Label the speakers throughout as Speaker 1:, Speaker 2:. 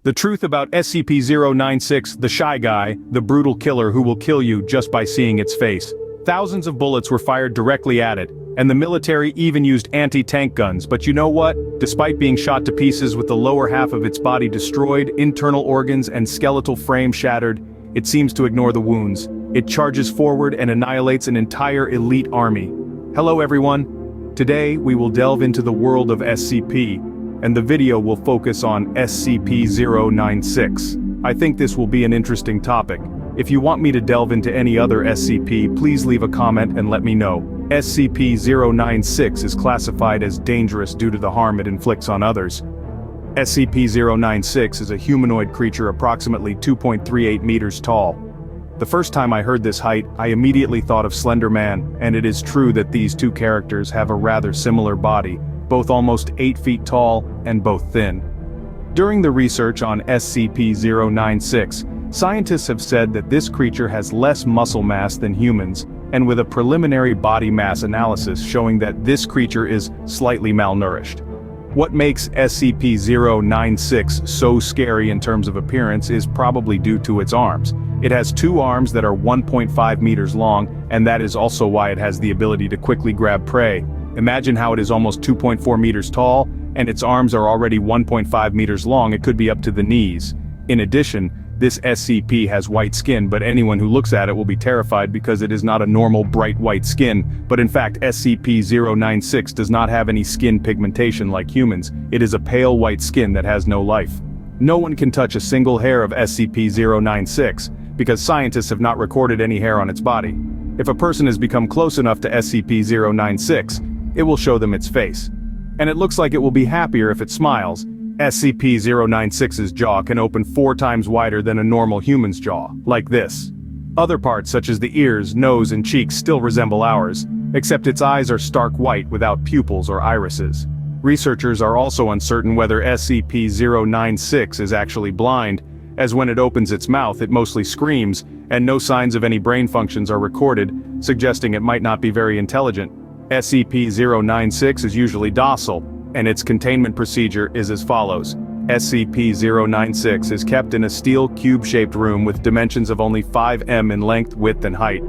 Speaker 1: The truth about SCP-096, the shy guy, the brutal killer who will kill you just by seeing its face. Thousands of bullets were fired directly at it, and the military even used anti-tank guns, but you know what? Despite being shot to pieces with the lower half of its body destroyed, internal organs and skeletal frame shattered, it seems to ignore the wounds. It charges forward and annihilates an entire elite army. Hello everyone. Today we will delve into the world of SCP, and the video will focus on SCP-096. I think this will be an interesting topic. If you want me to delve into any other SCP, please leave a comment and let me know. SCP-096 is classified as dangerous due to the harm it inflicts on others. SCP-096 is a humanoid creature approximately 2.38 meters tall. The first time I heard this height, I immediately thought of Slender Man, and it is true that these two characters have a rather similar body, both almost 8 feet tall and both thin. During the research on SCP-096, scientists have said that this creature has less muscle mass than humans, and with a preliminary body mass analysis showing that this creature is slightly malnourished. What makes SCP-096 so scary in terms of appearance is probably due to its arms. It has 2 arms that are 1.5 meters long, and that is also why it has the ability to quickly grab prey. Imagine how it is almost 2.4 meters tall, and its arms are already 1.5 meters long. It could be up to the knees. In addition, this SCP has white skin, but anyone who looks at it will be terrified because it is not a normal bright white skin, but in fact SCP-096 does not have any skin pigmentation like humans. It is a pale white skin that has no life. No one can touch a single hair of SCP-096, because scientists have not recorded any hair on its body. If a person has become close enough to SCP-096, it will show them its face. And it looks like it will be happier if it smiles. SCP-096's jaw can open 4 times wider than a normal human's jaw, like this. Other parts such as the ears, nose and cheeks still resemble ours, except its eyes are stark white without pupils or irises. Researchers are also uncertain whether SCP-096 is actually blind, as when it opens its mouth it mostly screams, and no signs of any brain functions are recorded, suggesting it might not be very intelligent. SCP-096 is usually docile, and its containment procedure is as follows. SCP-096 is kept in a steel cube-shaped room with dimensions of only 5 m in length, width and height.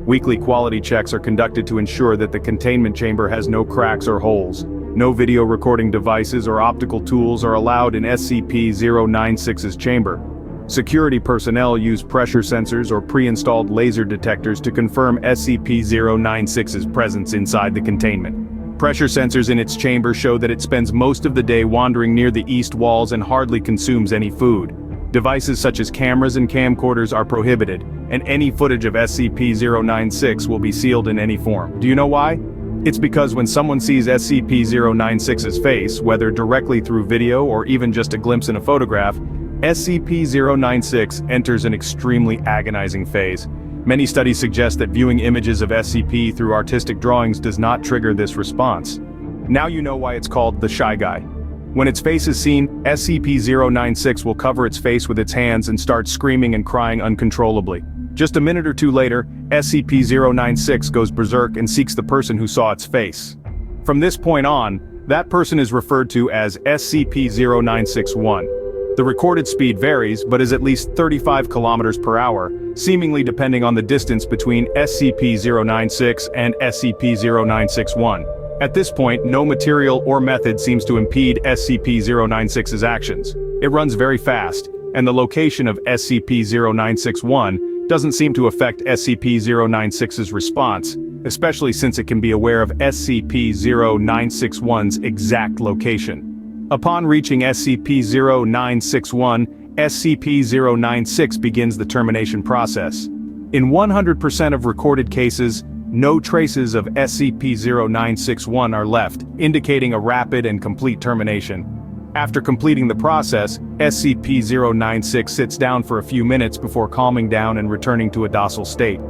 Speaker 1: Weekly quality checks are conducted to ensure that the containment chamber has no cracks or holes. No video recording devices or optical tools are allowed in SCP-096's chamber. Security personnel use pressure sensors or pre-installed laser detectors to confirm SCP-096's presence inside the containment. Pressure sensors in its chamber show that it spends most of the day wandering near the east walls and hardly consumes any food. Devices such as cameras and camcorders are prohibited, and any footage of SCP-096 will be sealed in any form. Do you know why? It's because when someone sees SCP-096's face, whether directly through video or even just a glimpse in a photograph, SCP-096 enters an extremely agonizing phase. Many studies suggest that viewing images of SCP through artistic drawings does not trigger this response. Now you know why it's called the Shy Guy. When its face is seen, SCP-096 will cover its face with its hands and start screaming and crying uncontrollably. Just a minute or two later, SCP-096 goes berserk and seeks the person who saw its face. From this point on, that person is referred to as SCP-096-1. The recorded speed varies, but is at least 35 kilometers per hour, seemingly depending on the distance between SCP-096 and SCP-096-1. At this point, no material or method seems to impede SCP-096's actions. It runs very fast, and the location of SCP-096-1 doesn't seem to affect SCP-096's response, especially since it can be aware of SCP-096-1's exact location. Upon reaching SCP-0961, SCP-096 begins the termination process. In 100% of recorded cases, no traces of SCP-0961 are left, indicating a rapid and complete termination. After completing the process, SCP-096 sits down for a few minutes before calming down and returning to a docile state.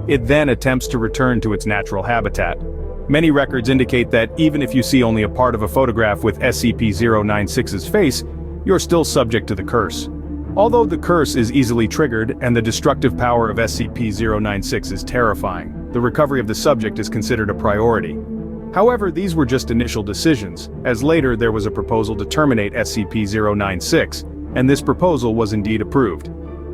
Speaker 1: It then attempts to return to its natural habitat. Many records indicate that even if you see only a part of a photograph with SCP-096's face, you're still subject to the curse. Although the curse is easily triggered and the destructive power of SCP-096 is terrifying, the recovery of the subject is considered a priority. However, these were just initial decisions, as later there was a proposal to terminate SCP-096, and this proposal was indeed approved.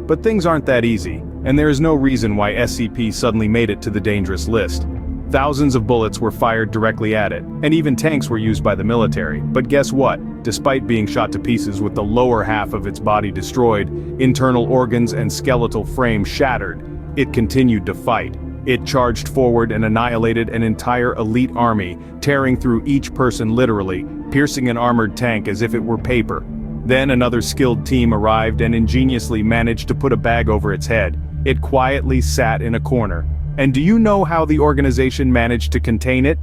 Speaker 1: But things aren't that easy, and there is no reason why SCP suddenly made it to the dangerous list. Thousands of bullets were fired directly at it, and even tanks were used by the military. But guess what? Despite being shot to pieces with the lower half of its body destroyed, internal organs and skeletal frame shattered, it continued to fight. It charged forward and annihilated an entire elite army, tearing through each person literally, piercing an armored tank as if it were paper. Then another skilled team arrived and ingeniously managed to put a bag over its head. It quietly sat in a corner. And do you know how the organization managed to contain it?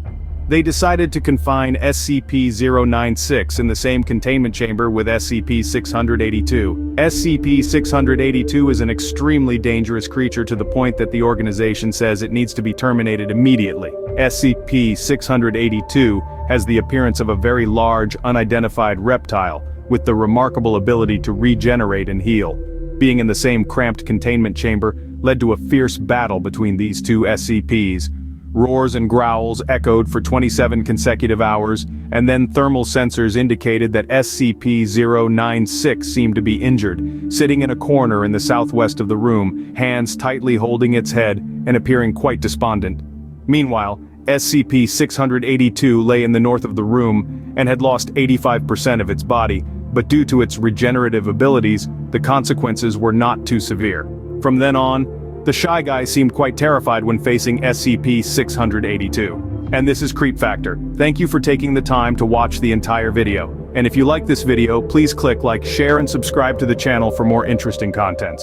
Speaker 1: They decided to confine SCP-096 in the same containment chamber with SCP-682. SCP-682 is an extremely dangerous creature to the point that the organization says it needs to be terminated immediately. SCP-682 has the appearance of a very large, unidentified reptile, with the remarkable ability to regenerate and heal. Being in the same cramped containment chamber led to a fierce battle between these two SCPs. Roars and growls echoed for 27 consecutive hours, and then thermal sensors indicated that SCP-096 seemed to be injured, sitting in a corner in the southwest of the room, hands tightly holding its head, and appearing quite despondent. Meanwhile, SCP-682 lay in the north of the room, and had lost 85% of its body, but due to its regenerative abilities, the consequences were not too severe. From then on, the Shy Guy seemed quite terrified when facing SCP-682. And this is CreepFactor. Thank you for taking the time to watch the entire video. And if you like this video, please click like, share and subscribe to the channel for more interesting content.